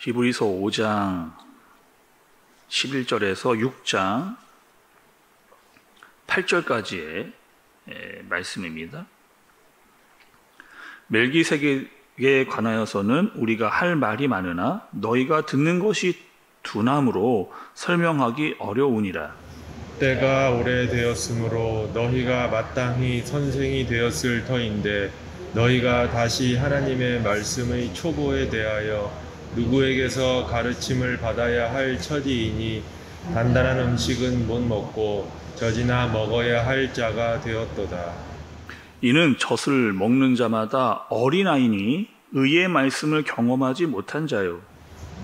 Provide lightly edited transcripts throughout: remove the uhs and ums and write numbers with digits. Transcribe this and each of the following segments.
히브리서 5장 11절에서 6장 8절까지의 말씀입니다. 멜기세덱에 관하여서는 우리가 할 말이 많으나 너희가 듣는 것이 둔함으로 설명하기 어려우니라. 때가 오래되었으므로 너희가 마땅히 선생이 되었을 터인데 너희가 다시 하나님의 말씀의 초보에 대하여 누구에게서 가르침을 받아야 할 처지이니 단단한 음식은 못 먹고 젖이나 먹어야 할 자가 되었도다. 이는 젖을 먹는 자마다 어린아이니 의의 말씀을 경험하지 못한 자요.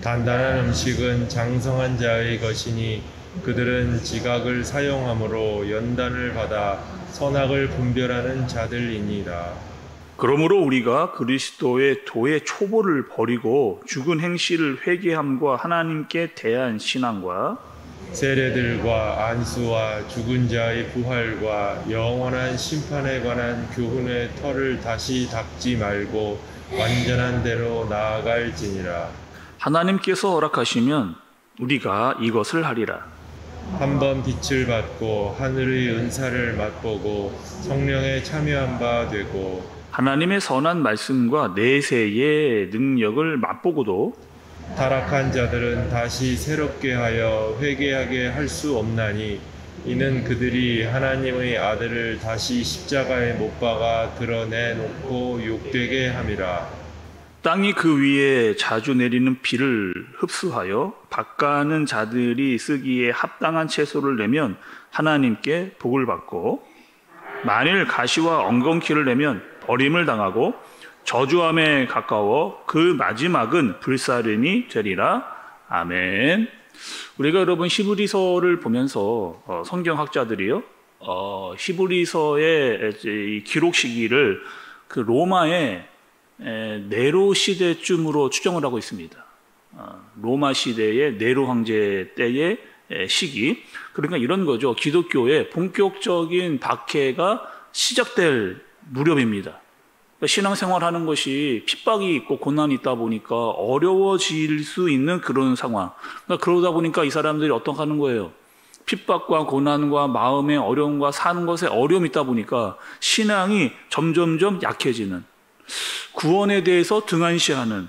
단단한 음식은 장성한 자의 것이니 그들은 지각을 사용함으로 연단을 받아 선악을 분별하는 자들이니라. 그러므로 우리가 그리스도의 도의 초보를 버리고 죽은 행실을 회개함과 하나님께 대한 신앙과 세례들과 안수와 죽은 자의 부활과 영원한 심판에 관한 교훈의 털을 다시 닦지 말고 완전한 대로 나아갈지니라. 하나님께서 허락하시면 우리가 이것을 하리라. 한번 빛을 받고 하늘의 은사를 맛보고 성령에 참여한 바 되고 하나님의 선한 말씀과 내세의 능력을 맛보고도 타락한 자들은 다시 새롭게 하여 회개하게 할 수 없나니 이는 그들이 하나님의 아들을 다시 십자가에 못 박아 드러내놓고 욕되게 함이라. 땅이 그 위에 자주 내리는 비를 흡수하여 밭가는 자들이 쓰기에 합당한 채소를 내면 하나님께 복을 받고 만일 가시와 엉겅퀴를 내면 버림을 당하고 저주함에 가까워 그 마지막은 불사름이 되리라. 아멘. 우리가 여러분 히브리서를 보면서 성경학자들이요 히브리서의 기록 시기를 그 로마의 네로 시대쯤으로 추정을 하고 있습니다. 로마 시대의 네로 황제 때의 시기. 그러니까 이런 거죠. 기독교의 본격적인 박해가 시작될 무렵입니다. 그러니까 신앙생활하는 것이 핍박이 있고 고난이 있다 보니까 어려워질 수 있는 그런 상황. 그러니까 그러다 보니까 이 사람들이 어떻게 하는 거예요? 핍박과 고난과 마음의 어려움과 사는 것에 어려움이 있다 보니까 신앙이 점점점 약해지는, 구원에 대해서 등한시하는,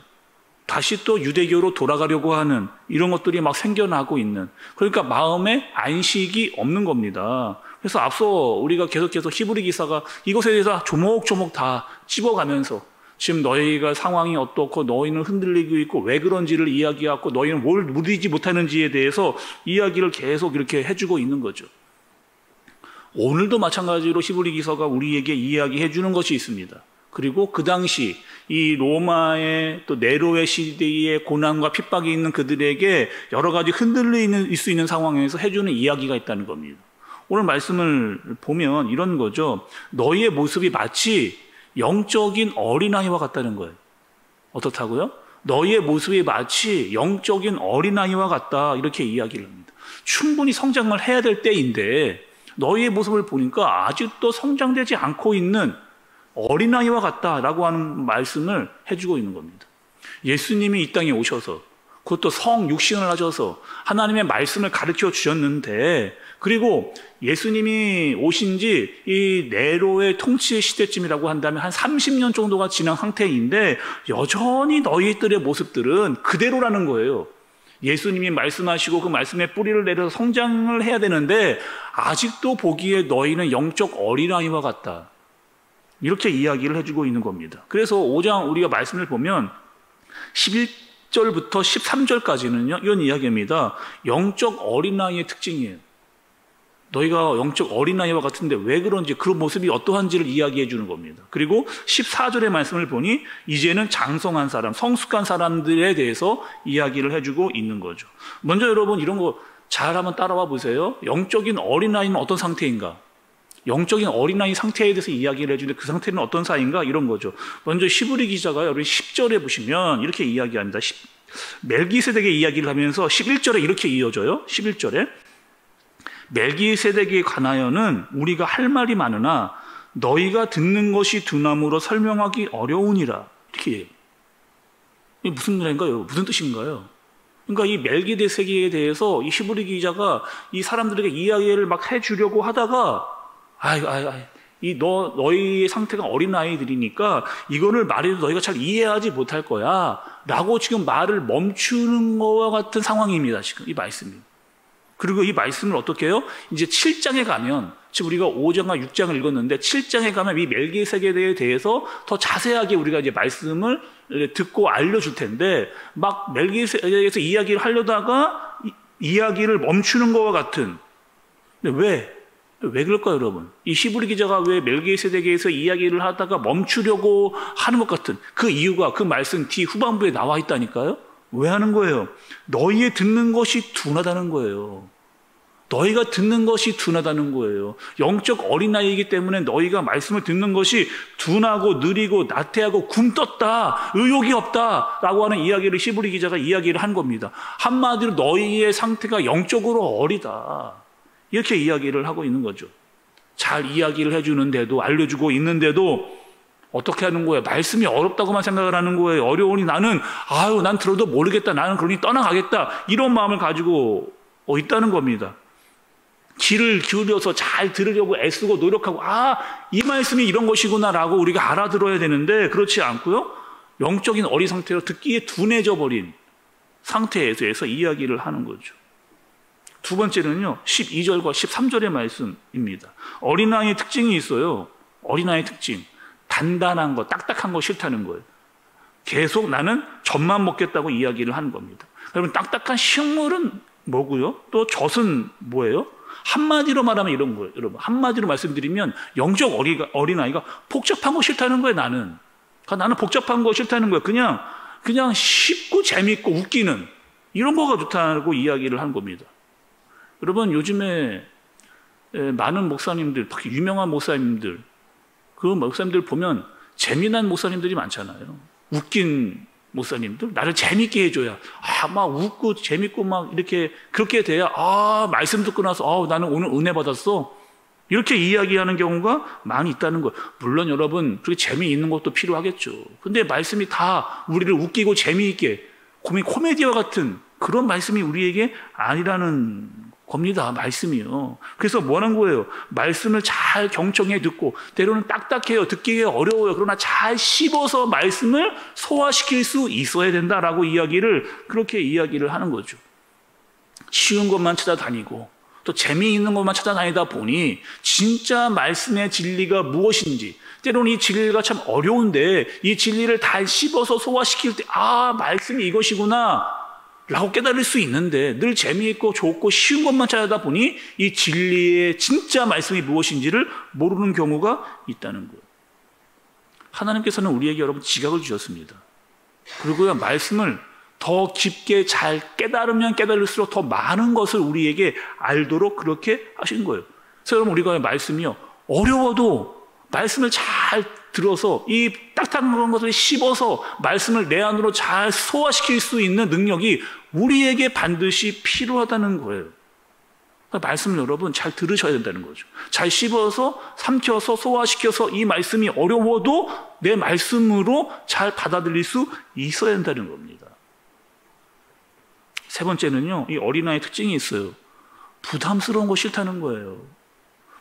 다시 또 유대교로 돌아가려고 하는 이런 것들이 막 생겨나고 있는, 그러니까 마음에 안식이 없는 겁니다. 그래서 앞서 우리가 계속해서 히브리 기사가 이것에 대해서 조목조목 다 찝어가면서 지금 너희가 상황이 어떻고 너희는 흔들리고 있고 왜 그런지를 이야기하고 너희는 뭘 누리지 못하는지에 대해서 이야기를 계속 이렇게 해주고 있는 거죠. 오늘도 마찬가지로 히브리 기사가 우리에게 이야기해 주는 것이 있습니다. 그리고 그 당시 이 로마의 또 네로의 시대의 고난과 핍박이 있는 그들에게 여러 가지 흔들릴 수 있는 상황에서 해주는 이야기가 있다는 겁니다. 오늘 말씀을 보면 이런 거죠. 너희의 모습이 마치 영적인 어린아이와 같다는 거예요. 어떻다고요? 너희의 모습이 마치 영적인 어린아이와 같다, 이렇게 이야기를 합니다. 충분히 성장을 해야 될 때인데 너희의 모습을 보니까 아직도 성장되지 않고 있는 어린아이와 같다라고 하는 말씀을 해주고 있는 겁니다. 예수님이 이 땅에 오셔서 그것도 성육신을 하셔서 하나님의 말씀을 가르쳐 주셨는데, 그리고 예수님이 오신 지 이 네로의 통치의 시대쯤이라고 한다면 한 30년 정도가 지난 상태인데 여전히 너희들의 모습들은 그대로라는 거예요. 예수님이 말씀하시고 그 말씀에 뿌리를 내려서 성장을 해야 되는데 아직도 보기에 너희는 영적 어린아이와 같다, 이렇게 이야기를 해주고 있는 겁니다. 그래서 5장 우리가 말씀을 보면 11절부터 13절까지는요 이런 이야기입니다. 영적 어린아이의 특징이에요. 너희가 영적 어린아이와 같은데 왜 그런지, 그 모습이 어떠한지를 이야기해 주는 겁니다. 그리고 14절의 말씀을 보니 이제는 장성한 사람, 성숙한 사람들에 대해서 이야기를 해주고 있는 거죠. 먼저 여러분 이런 거 잘 한번 따라와 보세요. 영적인 어린아이는 어떤 상태인가? 영적인 어린아이 상태에 대해서 이야기를 해주는데 그 상태는 어떤 사이인가? 이런 거죠. 먼저 히브리 기자가 여러분 10절에 보시면 이렇게 이야기합니다. 멜기세덱의 이야기를 하면서 11절에 이렇게 이어져요. 11절에 멜기세덱에 관하여는 우리가 할 말이 많으나 너희가 듣는 것이 둔함으로 설명하기 어려우니라. 이렇게 이게 무슨 말인가요? 무슨 뜻인가요? 그러니까 이 멜기세덱에 대해서 이 히브리 기자가 이 사람들에게 이야기를 막 해주려고 하다가 너희의 상태가 어린 아이들이니까 이거를 말해도 너희가 잘 이해하지 못할 거야 라고 지금 말을 멈추는 거와 같은 상황입니다. 지금 이 말씀이. 그리고 이 말씀을 어떻게 해요? 이제 7장에 가면, 지금 우리가 5장과 6장을 읽었는데 7장에 가면 이 멜기세덱에 대해서 더 자세하게 우리가 이제 말씀을 듣고 알려줄 텐데, 막 멜기세덱에서 이야기를 하려다가 이야기를 멈추는 것과 같은. 근데 왜 그럴까요, 여러분? 이 히브리 기자가 왜 멜기세덱에서 이야기를 하다가 멈추려고 하는 것 같은 그 이유가 그 말씀 뒤 후반부에 나와 있다니까요? 왜 하는 거예요? 너희의 듣는 것이 둔하다는 거예요. 너희가 듣는 것이 둔하다는 거예요. 영적 어린아이이기 때문에 너희가 말씀을 듣는 것이 둔하고 느리고 나태하고 굼떴다, 의욕이 없다라고 하는 이야기를 히브리 기자가 이야기를 한 겁니다. 한마디로 너희의 상태가 영적으로 어리다, 이렇게 이야기를 하고 있는 거죠. 잘 이야기를 해주는데도, 알려주고 있는데도 어떻게 하는 거예요? 말씀이 어렵다고만 생각을 하는 거예요. 어려우니 난 들어도 모르겠다, 나는 그러니 떠나가겠다, 이런 마음을 가지고 있다는 겁니다. 귀를 기울여서 잘 들으려고 애쓰고 노력하고, 이 말씀이 이런 것이구나 라고 우리가 알아들어야 되는데 그렇지 않고요, 영적인 어린 상태로 듣기에 둔해져 버린 상태에서 이야기를 하는 거죠. 두 번째는요, 12절과 13절의 말씀입니다. 어린아이의 특징이 있어요. 어린아이의 특징, 단단한 거, 딱딱한 거 싫다는 거예요. 계속 나는 젖만 먹겠다고 이야기를 하는 겁니다. 여러분, 딱딱한 식물은 뭐고요? 또 젖은 뭐예요? 한마디로 말하면 이런 거예요. 여러분, 한마디로 말씀드리면 영적 어린아이가 복잡한 거 싫다는 거예요. 나는 복잡한 거 싫다는 거예요. 그냥 쉽고 재밌고 웃기는 이런 거가 좋다고 이야기를 한 겁니다. 여러분, 요즘에 많은 목사님들, 특히 유명한 목사님들, 그 목사님들 보면 재미난 목사님들이 많잖아요. 웃긴 목사님들, 나를 재밌게 해줘야, 막 웃고 재밌고 막 이렇게 그렇게 돼야, 말씀 듣고 나서 나는 오늘 은혜 받았어, 이렇게 이야기하는 경우가 많이 있다는 거예요. 물론 여러분, 그렇게 재미있는 것도 필요하겠죠. 근데 말씀이 다 우리를 웃기고 재미있게, 코미디와 같은 그런 말씀이 우리에게 아니라는 겁니다. 말씀이요. 그래서 뭐 하는 거예요? 말씀을 잘 경청해 듣고, 때로는 딱딱해요, 듣기가 어려워요. 그러나 잘 씹어서 말씀을 소화시킬 수 있어야 된다라고 그렇게 이야기를 하는 거죠. 쉬운 것만 찾아다니고 또 재미있는 것만 찾아다니다 보니 진짜 말씀의 진리가 무엇인지, 때로는 이 진리가 참 어려운데 이 진리를 다 씹어서 소화시킬 때 말씀이 이것이구나 라고 깨달을 수 있는데, 늘 재미있고 좋고 쉬운 것만 찾아다 보니 이 진리의 진짜 말씀이 무엇인지를 모르는 경우가 있다는 거예요. 하나님께서는 우리에게 여러분 지각을 주셨습니다. 그리고요, 말씀을 더 깊게 잘 깨달으면 깨달을수록 더 많은 것을 우리에게 알도록 그렇게 하신 거예요. 그래서 여러분, 우리가 말씀이요, 어려워도 말씀을 잘 들어서 이 딱딱한 것을 씹어서 말씀을 내 안으로 잘 소화시킬 수 있는 능력이 우리에게 반드시 필요하다는 거예요. 그러니까 말씀을 여러분 잘 들으셔야 된다는 거죠. 잘 씹어서 삼켜서 소화시켜서 이 말씀이 어려워도 내 말씀으로 잘 받아들일 수 있어야 된다는 겁니다. 세 번째는요, 이 어린아이의 특징이 있어요. 부담스러운 거 싫다는 거예요.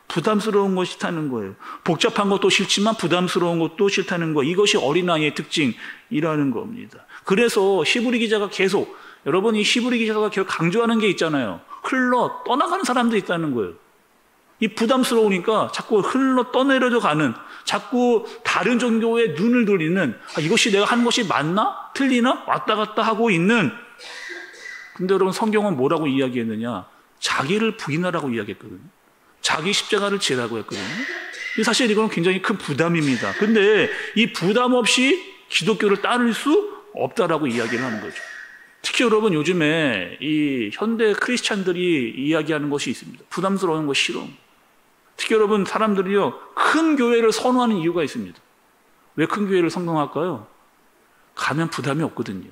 부담스러운 것이 싫다는 거예요. 복잡한 것도 싫지만 부담스러운 것도 싫다는 거, 이것이 어린아이의 특징이라는 겁니다. 그래서 히브리 기자가 계속, 여러분, 이 히브리 기자가 계속 강조하는 게 있잖아요. 떠나가는 사람들이 있다는 거예요. 이 부담스러우니까 자꾸 떠내려져 가는, 자꾸 다른 종교에 눈을 돌리는, 이것이 내가 하는 것이 맞나? 틀리나? 왔다 갔다 하고 있는. 근데 여러분, 성경은 뭐라고 이야기했느냐? 자기를 부인하라고 이야기했거든요. 자기 십자가를 지라고 했거든요. 사실 이건 굉장히 큰 부담입니다. 근데 이 부담 없이 기독교를 따를 수 없다라고 이야기를 하는 거죠. 특히 여러분, 요즘에 이 현대 크리스찬들이 이야기하는 것이 있습니다. 부담스러운 거 싫어. 특히 여러분, 사람들이요, 큰 교회를 선호하는 이유가 있습니다. 왜 큰 교회를 선호할까요? 가면 부담이 없거든요.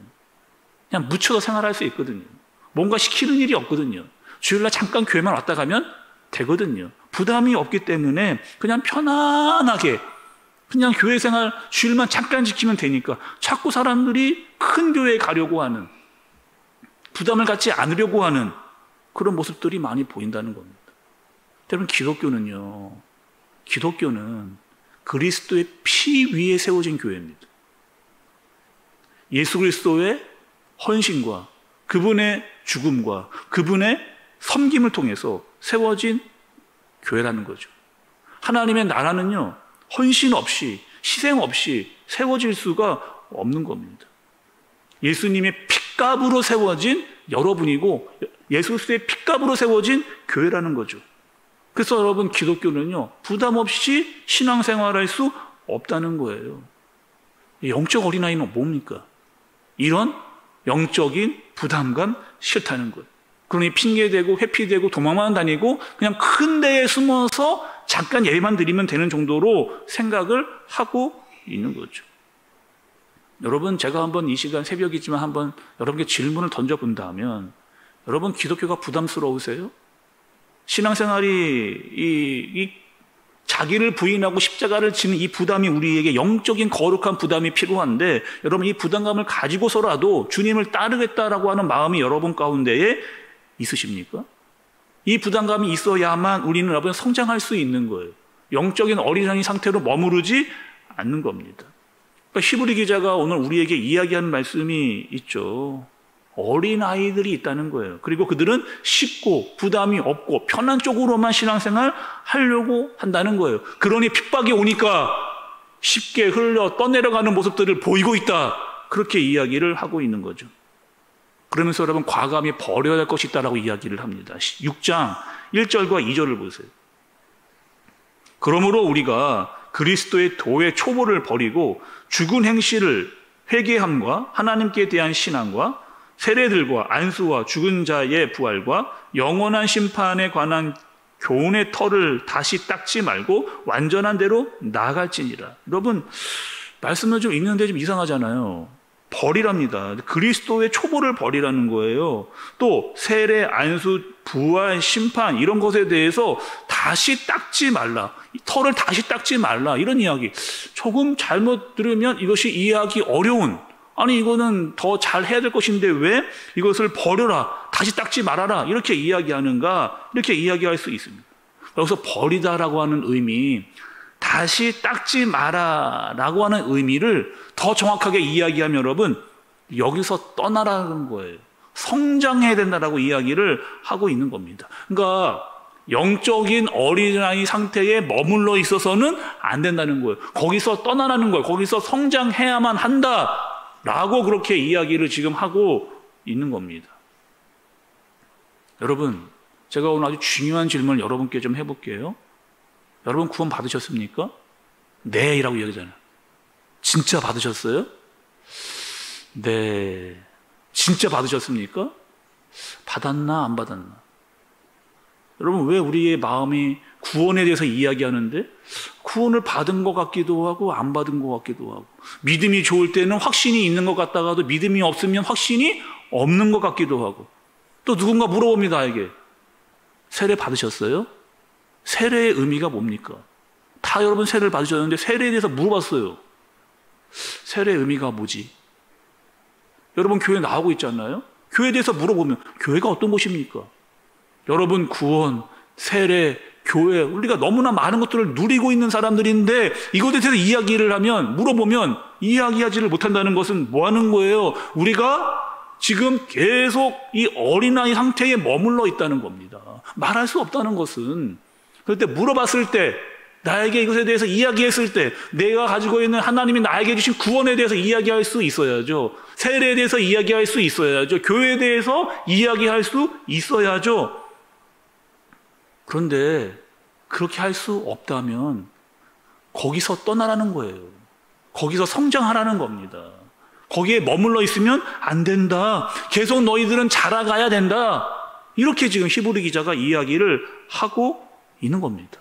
그냥 묻혀서 생활할 수 있거든요. 뭔가 시키는 일이 없거든요. 주일날 잠깐 교회만 왔다 가면 되거든요. 부담이 없기 때문에 그냥 편안하게 그냥 교회 생활 주일만 잠깐 지키면 되니까 자꾸 사람들이 큰 교회에 가려고 하는, 부담을 갖지 않으려고 하는 그런 모습들이 많이 보인다는 겁니다. 여러분, 기독교는 그리스도의 피 위에 세워진 교회입니다. 예수 그리스도의 헌신과 그분의 죽음과 그분의 섬김을 통해서 세워진 교회라는 거죠. 하나님의 나라는요, 헌신 없이, 희생 없이 세워질 수가 없는 겁니다. 예수님의 핏값으로 세워진 여러분이고 예수 그리스도의 핏값으로 세워진 교회라는 거죠. 그래서 여러분, 기독교는요, 부담 없이 신앙생활할 수 없다는 거예요. 영적 어린아이는 뭡니까? 이런 영적인 부담감 싫다는 거예요. 그러니 핑계대고 회피되고 도망만 다니고 그냥 큰 데에 숨어서 잠깐 예배만 드리면 되는 정도로 생각을 하고 있는 거죠. 여러분, 제가 한번 이 시간 새벽이지만 한번 여러분께 질문을 던져본다면, 여러분, 기독교가 부담스러우세요? 신앙생활이 자기를 부인하고 십자가를 지는 이 부담이 우리에게 영적인 거룩한 부담이 필요한데, 여러분, 이 부담감을 가지고서라도 주님을 따르겠다라고 하는 마음이 여러분 가운데에 있으십니까? 이 부담감이 있어야만 우리는 여러분 성장할 수 있는 거예요. 영적인 어린아이 상태로 머무르지 않는 겁니다. 그러니까 히브리 기자가 오늘 우리에게 이야기하는 말씀이 있죠. 어린아이들이 있다는 거예요. 그리고 그들은 쉽고 부담이 없고 편한 쪽으로만 신앙생활 하려고 한다는 거예요. 그러니 핍박이 오니까 쉽게 흘러 떠내려가는 모습들을 보이고 있다. 그렇게 이야기를 하고 있는 거죠. 그러면서 여러분, 과감히 버려야 할 것이 있다라고 이야기를 합니다. 6장 1절과 2절을 보세요. 그러므로 우리가 그리스도의 도의 초보를 버리고 죽은 행실을 회개함과 하나님께 대한 신앙과 세례들과 안수와 죽은 자의 부활과 영원한 심판에 관한 교훈의 털을 다시 닦지 말고 완전한 대로 나아갈지니라. 여러분, 말씀을 좀 읽는데 좀 이상하잖아요. 버리랍니다. 그리스도의 초보를 버리라는 거예요. 또 세례, 안수, 부활, 심판 이런 것에 대해서 다시 닦지 말라. 털을 다시 닦지 말라. 이런 이야기. 조금 잘못 들으면 이것이 이해하기 어려운, 아니 이거는 더 잘해야 될 것인데 왜 이것을 버려라, 다시 닦지 말아라 이렇게 이야기하는가, 이렇게 이야기할 수 있습니다. 여기서 버리다라고 하는 의미, 다시 닦지 마라라고 하는 의미를 더 정확하게 이야기하면 여러분, 여기서 떠나라는 거예요. 성장해야 된다라고 이야기를 하고 있는 겁니다. 그러니까 영적인 어린아이 상태에 머물러 있어서는 안 된다는 거예요. 거기서 떠나라는 거예요. 거기서 성장해야만 한다라고 그렇게 이야기를 지금 하고 있는 겁니다. 여러분, 제가 오늘 아주 중요한 질문을 여러분께 좀 해볼게요. 여러분, 구원 받으셨습니까? 네, 이라고 이야기하잖아요. 진짜 받으셨어요? 네. 진짜 받으셨습니까? 받았나, 안 받았나? 여러분, 왜 우리의 마음이 구원에 대해서 이야기하는데 구원을 받은 것 같기도 하고 안 받은 것 같기도 하고, 믿음이 좋을 때는 확신이 있는 것 같다가도 믿음이 없으면 확신이 없는 것 같기도 하고, 또 누군가 물어봅니다, 나에게. 세례 받으셨어요? 세례의 의미가 뭡니까? 다 여러분 세례를 받으셨는데 세례에 대해서 물어봤어요. 세례의 의미가 뭐지? 여러분 교회 나오고 있지 않나요? 교회에 대해서 물어보면 교회가 어떤 곳입니까? 여러분 구원, 세례, 교회, 우리가 너무나 많은 것들을 누리고 있는 사람들인데 이것에 대해서 이야기를 하면, 물어보면 이야기하지를 못한다는 것은 뭐 하는 거예요? 우리가 지금 계속 이 어린아이 상태에 머물러 있다는 겁니다. 말할 수 없다는 것은, 그때 물어봤을 때, 나에게 이것에 대해서 이야기했을 때 내가 가지고 있는 하나님이 나에게 주신 구원에 대해서 이야기할 수 있어야죠. 세례에 대해서 이야기할 수 있어야죠. 교회에 대해서 이야기할 수 있어야죠. 그런데 그렇게 할 수 없다면 거기서 떠나라는 거예요. 거기서 성장하라는 겁니다. 거기에 머물러 있으면 안 된다. 계속 너희들은 자라가야 된다. 이렇게 지금 히브리 기자가 이야기를 하고 있는 겁니다.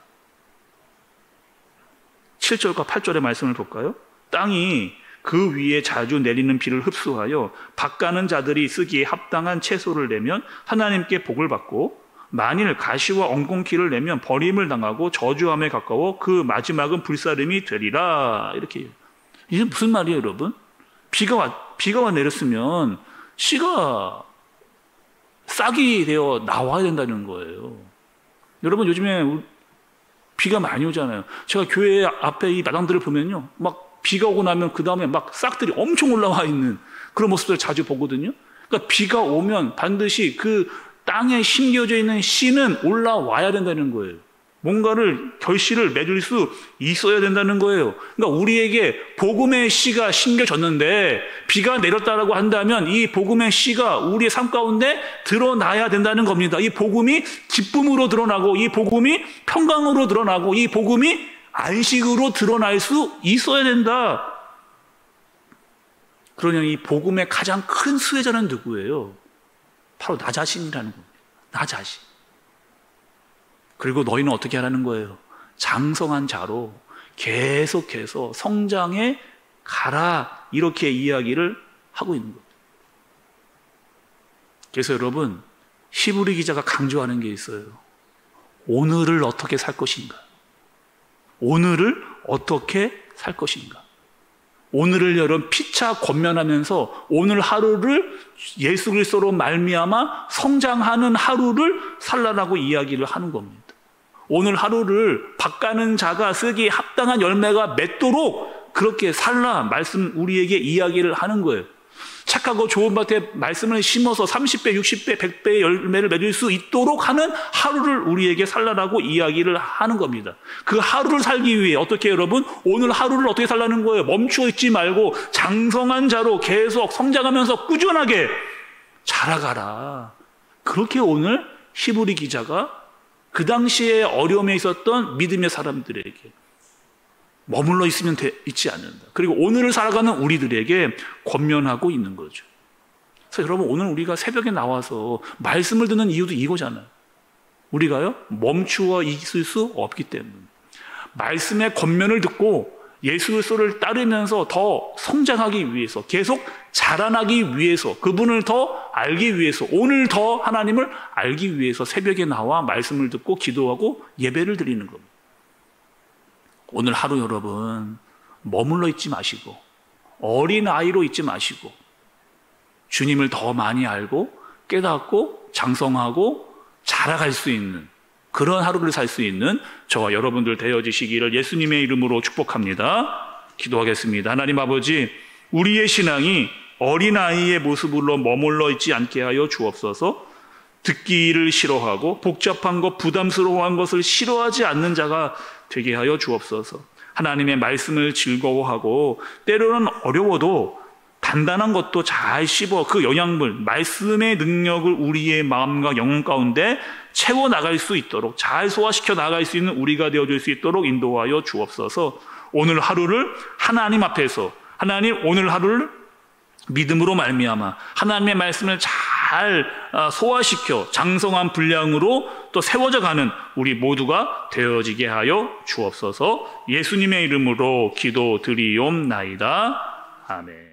7절과 8절의 말씀을 볼까요? 땅이 그 위에 자주 내리는 비를 흡수하여 밭가는 자들이 쓰기에 합당한 채소를 내면 하나님께 복을 받고, 만일 가시와 엉겅퀴를 내면 버림을 당하고 저주함에 가까워 그 마지막은 불사름이 되리라. 이렇게 해요. 이게 무슨 말이에요, 여러분? 비가 와 내렸으면 씨가 싹이 되어 나와야 된다는 거예요. 여러분, 요즘에 비가 많이 오잖아요. 제가 교회 앞에 이 마당들을 보면요, 막 비가 오고 나면 그 다음에 막 싹들이 엄청 올라와 있는 그런 모습들을 자주 보거든요. 그러니까 비가 오면 반드시 그 땅에 심겨져 있는 씨는 올라와야 된다는 거예요. 뭔가를 결실을 맺을 수 있어야 된다는 거예요. 그러니까 우리에게 복음의 씨가 심겨졌는데 비가 내렸다라고 한다면 이 복음의 씨가 우리의 삶 가운데 드러나야 된다는 겁니다. 이 복음이 기쁨으로 드러나고, 이 복음이 평강으로 드러나고, 이 복음이 안식으로 드러날 수 있어야 된다. 그러냐, 이 복음의 가장 큰 수혜자는 누구예요? 바로 나 자신이라는 겁니다. 나 자신. 그리고 너희는 어떻게 하라는 거예요? 장성한 자로 계속해서 성장해 가라. 이렇게 이야기를 하고 있는 겁니다. 그래서 여러분, 히브리 기자가 강조하는 게 있어요. 오늘을 어떻게 살 것인가? 오늘을 어떻게 살 것인가? 오늘을 여러분 피차 권면하면서 오늘 하루를 예수 그리스도로 말미암아 성장하는 하루를 살라라고 이야기를 하는 겁니다. 오늘 하루를 밭가는 자가 쓰기에 합당한 열매가 맺도록 그렇게 살라 말씀 우리에게 이야기를 하는 거예요. 착하고 좋은 밭에 말씀을 심어서 30배, 60배, 100배의 열매를 맺을 수 있도록 하는 하루를 우리에게 살라라고 이야기를 하는 겁니다. 그 하루를 살기 위해 어떻게 여러분? 오늘 하루를 어떻게 살라는 거예요? 멈추어 있지 말고 장성한 자로 계속 성장하면서 꾸준하게 자라가라. 그렇게 오늘 히브리 기자가 그 당시에 어려움에 있었던 믿음의 사람들에게 머물러 있으면 있지 않는다. 그리고 오늘을 살아가는 우리들에게 권면하고 있는 거죠. 그래서 여러분, 오늘 우리가 새벽에 나와서 말씀을 듣는 이유도 이거잖아요. 우리가요, 멈추어 있을 수 없기 때문에. 말씀의 권면을 듣고 예수 그리스도를 따르면서 더 성장하기 위해서, 계속 자라나기 위해서, 그분을 더 알기 위해서, 오늘 더 하나님을 알기 위해서 새벽에 나와 말씀을 듣고 기도하고 예배를 드리는 겁니다. 오늘 하루 여러분 머물러 있지 마시고 어린아이로 있지 마시고 주님을 더 많이 알고 깨닫고 장성하고 자라갈 수 있는 그런 하루를 살 수 있는 저와 여러분들 되어지시기를 예수님의 이름으로 축복합니다. 기도하겠습니다. 하나님 아버지, 우리의 신앙이 어린아이의 모습으로 머물러 있지 않게 하여 주옵소서. 듣기를 싫어하고 복잡한 것, 부담스러워한 것을 싫어하지 않는 자가 되게 하여 주옵소서. 하나님의 말씀을 즐거워하고 때로는 어려워도 단단한 것도 잘 씹어 그 영양분, 말씀의 능력을 우리의 마음과 영혼 가운데 채워나갈 수 있도록, 잘 소화시켜 나갈 수 있는 우리가 되어줄 수 있도록 인도하여 주옵소서. 오늘 하루를 하나님 앞에서, 하나님 오늘 하루를 믿음으로 말미암아 하나님의 말씀을 잘 소화시켜 장성한 분량으로 또 세워져 가는 우리 모두가 되어지게 하여 주옵소서. 예수님의 이름으로 기도드리옵나이다. 아멘.